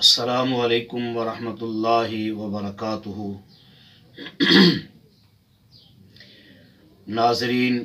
السلام علیکم ورحمۃ اللہ وبرکاتہ۔ ناظرین،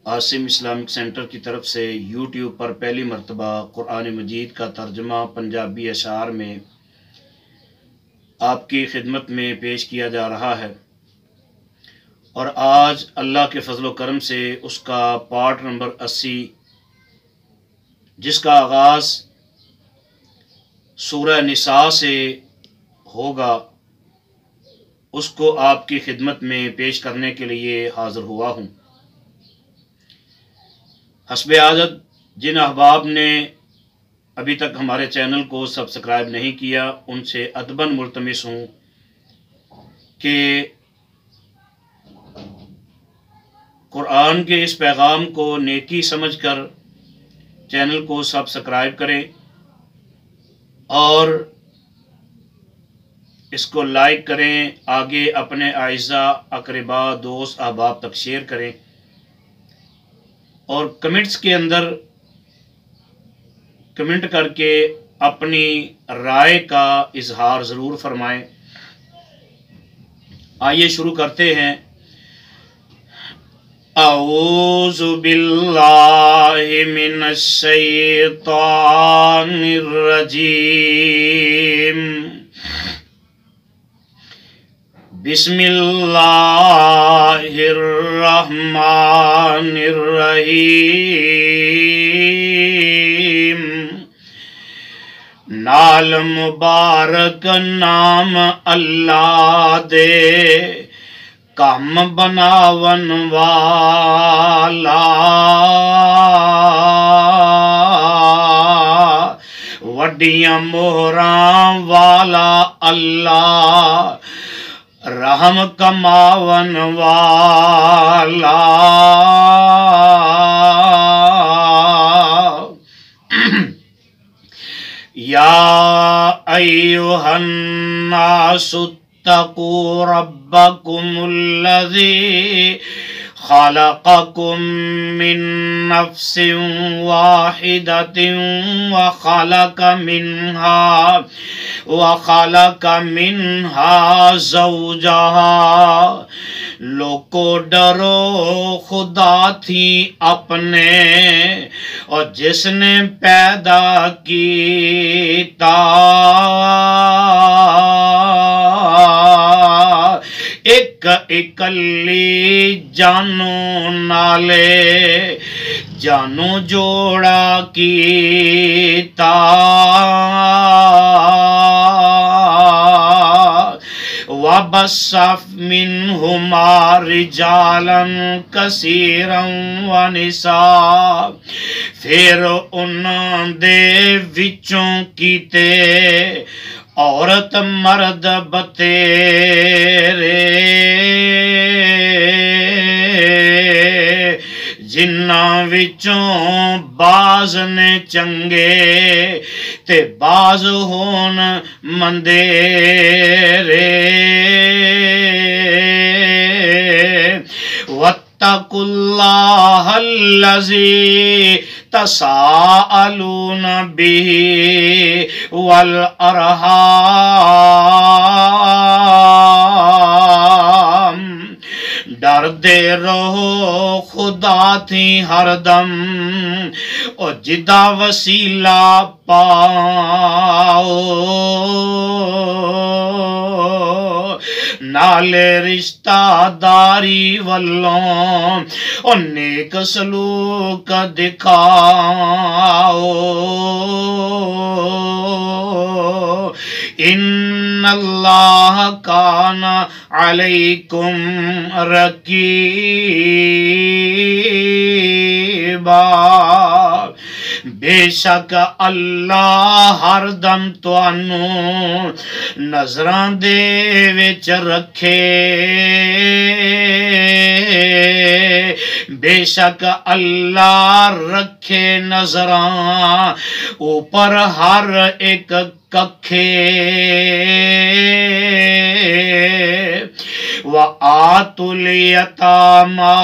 عاصم اسلامک سینٹر کی طرف سے یوٹیوب پر پہلی مرتبہ قرآن مجید کا ترجمہ پنجابی اشعار میں آپ کی خدمت میں پیش کیا جا رہا ہے، اور آج اللہ کے فضل و کرم سے اس کا پارٹ نمبر 80، جس کا آغاز سورہ نساء سے ہوگا، اس کو آپ کی خدمت میں پیش کرنے کے لیے حاضر ہوا ہوں۔ حسب عادت جن احباب نے ابھی تک ہمارے چینل کو سبسکرائب نہیں کیا، ان سے ادباً ملتمس ہوں کہ قرآن کے اس پیغام کو نیکی سمجھ کر چینل کو سبسکرائب کریں اور اس کو لائک کریں، آگے اپنے اعزاء، اقربا، دوست، احباب تک شیئر کریں، اور کمنٹس کے اندر کمنٹ کر کے اپنی رائے کا اظہار ضرور فرمائیں۔ آئیے شروع کرتے ہیں۔ اعوذ باللہ من الشیطان الرجیم، بسم اللہ الرحمن الرحیم۔ نال مبارک نام اللہ دے، کام بناون والا، وڈیاں موہراں والا اللہ، رحم کماون والا۔ یا ایھا الناس اتقوا ربکم الذی خلقکم من نفس واحدۃ وخلق منها زوجہا۔ لوگو ڈرو خدا تھی اپنے، اور جس نے پیدا کیتا ایک اکلی جانو نالے، جانو جوڑا کیتا۔ وَبَثَّ مِنْهُمَا رِجَالًا كَثِيرًا وَنِسَاءً، پھر انہاں دے وچوں کیتے عورت مرد بتیرے، جنہاں وچوں بعض نے چنگے تے بعض ہون مندیرے۔ وَاتَّقُوا اللَّهَ الَّذِي تَسَاءَلُونَ بِهِ وَالْأَرْحَامَ، ڈردے رہو خدا تھی ہر دم، اور جدا وسیلہ پاؤ، نالے رشتہ داری والوں اور نیک سلوک دکھاؤ۔ ان اللہ کان علیکم رقیبا، بے شک اللہ ہر دم تانوں نظراں دے وچ رکھے، بے شک اللہ رکھے نظراں اوپر ہر ایک ککھے۔ وَآتُوا الْيَتَامَى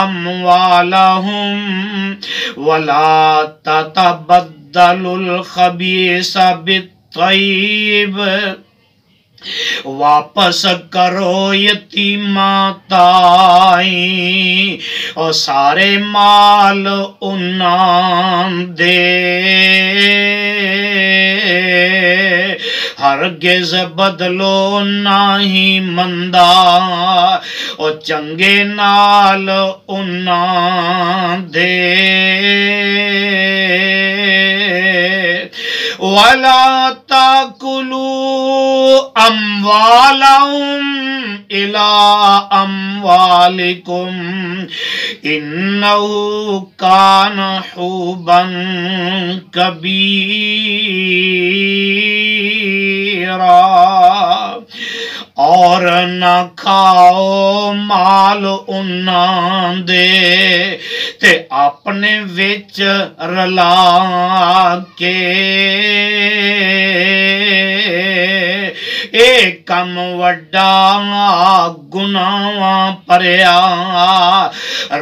أَمْوَالَهُمْ وَلَا تَتَبَدَّلُوا بدلوا الخبیث بالطیب، واپس کرو یتیماں تائیں اور سارے مال انہاں دے، ہرگز بدلو نہیں مندا اور چنگے نال انہاں دے، وَلَا تَأْكُلُوا أَمْوَالَهُمْ إِلَىٰ أَمْوَالِكُمْ إِنَّهُ كَانَ حُوبًا كَبِيرًا، اور نہ کھاؤ مال انہاں دے تے اپنے وچ رلا کے، اے کم وڈا گناہ پریا،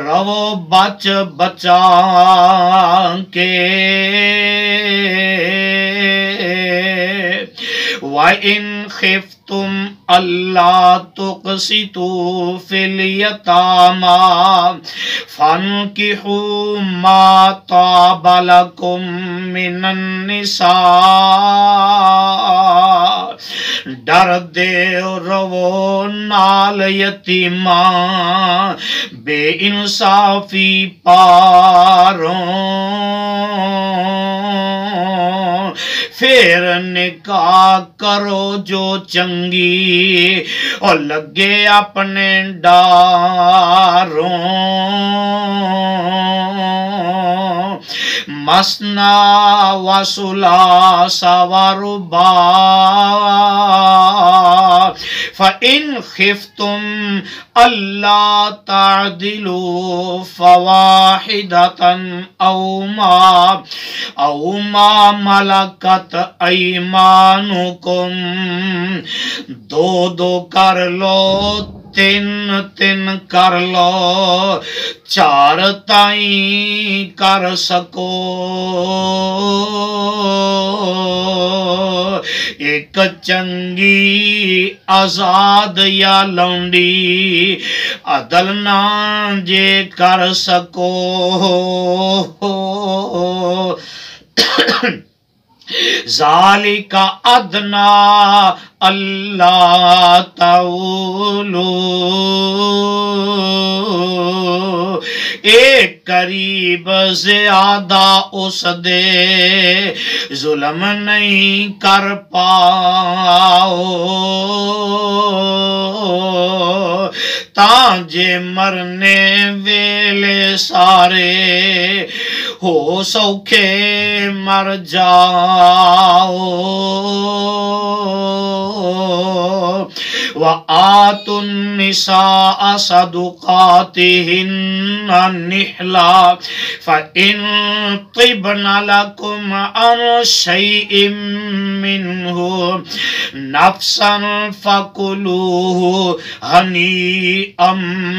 رو بچ بچا کے، وَإِنْ خِفْتُمْ أَلَّا تُقْسِطُوا فِي الْيَتَامَىٰ فَانكِحُوا مَا طَابَ لَكُم مِّنَ النِّسَاءِ، ڈر دے رو نال یتیماں بے انصافی پاروں، پھر نکاح کرو جو چنگی اور لگے اپنے ڈاروں، مثنی وثلاث ورباع، فَإِنْ خِفْتُمْ أَلَّا تَعْدِلُوا فَوَاحِدَةً أَوْ مَا مَلَكَتْ أَيْمَانُكُمْ، دو دو کر لو، تین تین کر لو، چار تائیں کر سکو، ایک چنگی آزاد یا لونڈی عدل نہ جے کر سکو، ذالک ادنی اللہ تعولوا، ایک قریب زیادہ اس دے ظلم نہیں کر پاؤ، تاں جے مرنے ویلے سارے ہو سوکھے مر جاؤ، وَآتُوا النِّسَاءَ صَدُقَاتِهِنَّ نِحْلًا فَإِن طِبْنَ لَكُمْ عَنْ شَيْءٍ مِّنْهُ نَفْسًا فَكُلُوهُ هَنِيئًا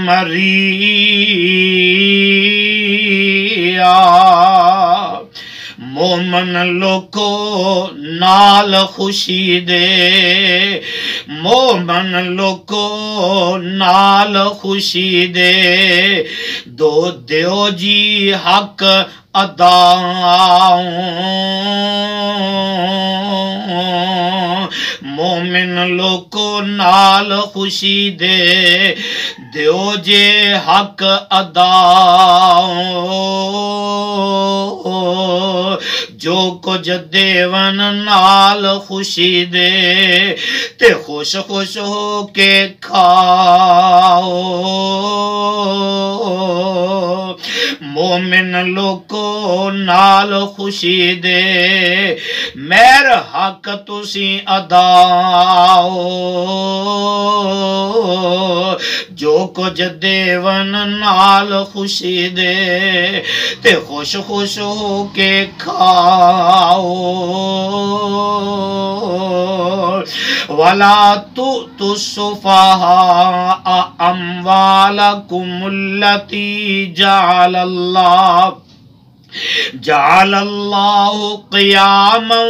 مَرِيئًا، مومن لوکو نال خوشی دے، مومن لوکو نال خوشی دے، دو دیو جی حق اداؤں، مومن لوکو نال خوشی دے، دیو جے حق اداؤں، جو کچھ دیون نال خوشی دے تے خوش خوش ہو کے کھاؤ، مومن لوکو نال خوشی دے، مہر حق تسی اداؤ، جو کچھ دیون نال خوشی دے تے خوش خوش ہو کے کھاؤ، وَلَا تُؤْتُوا السُّفَهَاءَ أَمْوَالَكُمُ الَّتِي جَعَلَ اللَّهُ جعل اللہ قیاما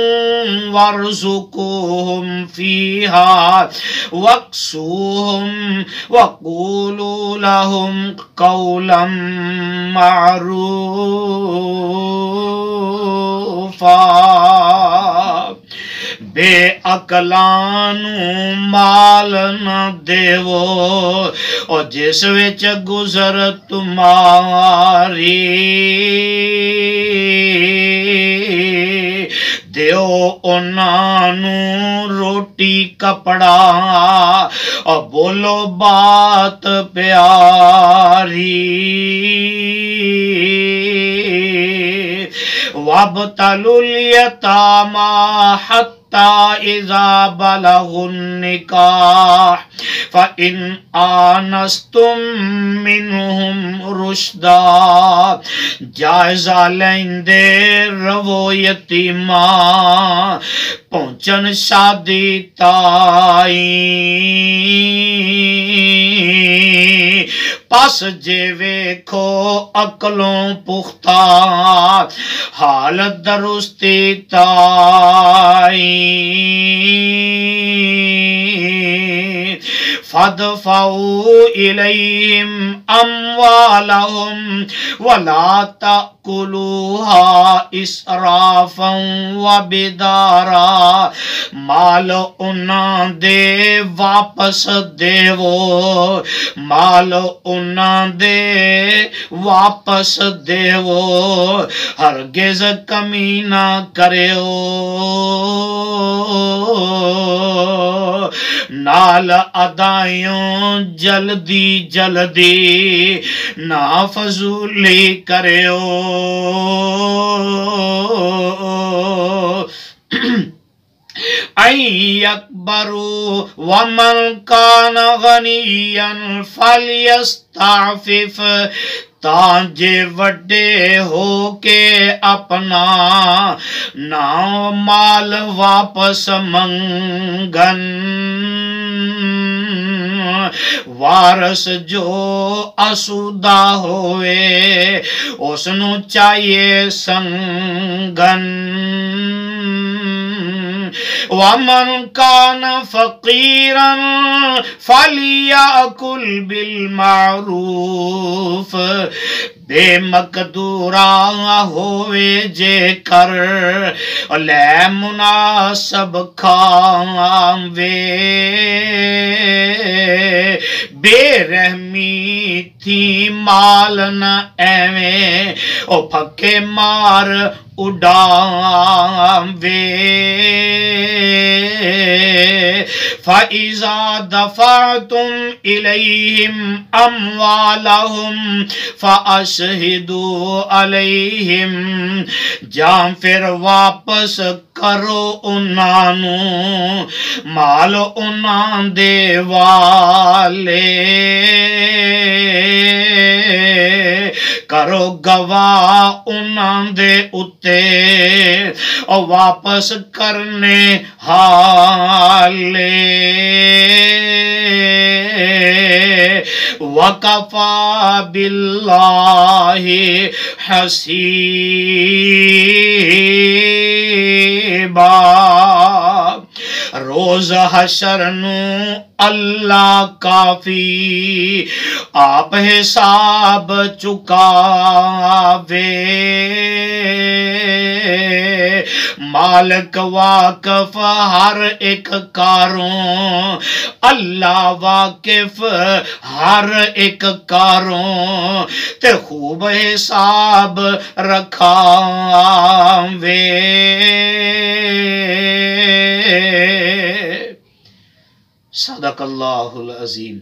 وارزقوہم فیہا واکسوہم وقولوا لہم قولا معروفا بے عقلانو مال نہ دیو اور جس وچ گزر تمہاری دیو انانو روٹی کپڑا اور بولو بات پیاری وابتلوا الیتاما حتی اذا بلغوا النکاح فإن آنستم منہم رشدا جائزہ لیندے رو یتیماں پہنچن شادی تائیں پس جے ویکھو عقلوں پختہ حالت درستی تائیں فادفعوا الیہم اموالہم ولا تأکلوہا اسرافا وبدارا مال انہاں دے واپس دیو مال انہاں دے واپس دیو ہرگز کمی نہ کریو نال ادائیوں جلدی جلدی نا فضولی کریو این یکبروا ومن کان غنیا فلیستعفف تانجے وڈے ہو کے اپنا نا مال واپس منگن وارث جو اسودہ ہوئے اس نو چاہیے سنگن ومن کان فقیرا فلیأکل بالمعروف بے مقدورہ ہوئے جے کر لے مناسب کھاوے بے رحمی تھی مال نہ ایویں او پھکے مار اڈاوے فَإِذَا دَفَعْتُمْ إِلَيْهِمْ أَمْوَالَهُمْ فَأَشْهِدُوا عَلَيْهِمْ جام پھر واپس کرو انانو مال انان دے والے کرو گواہ انان دے اتے اور واپس کرنے حالے وَكَفَى بِاللَّهِ حَسِيبًا روز حشر نو اللہ کافی آپ حساب چکاوے مالک واقف ہر ایک کاروں اللہ واقف ہر ایک کاروں تے خوب حساب رکھاوے صدق اللہ العظیم.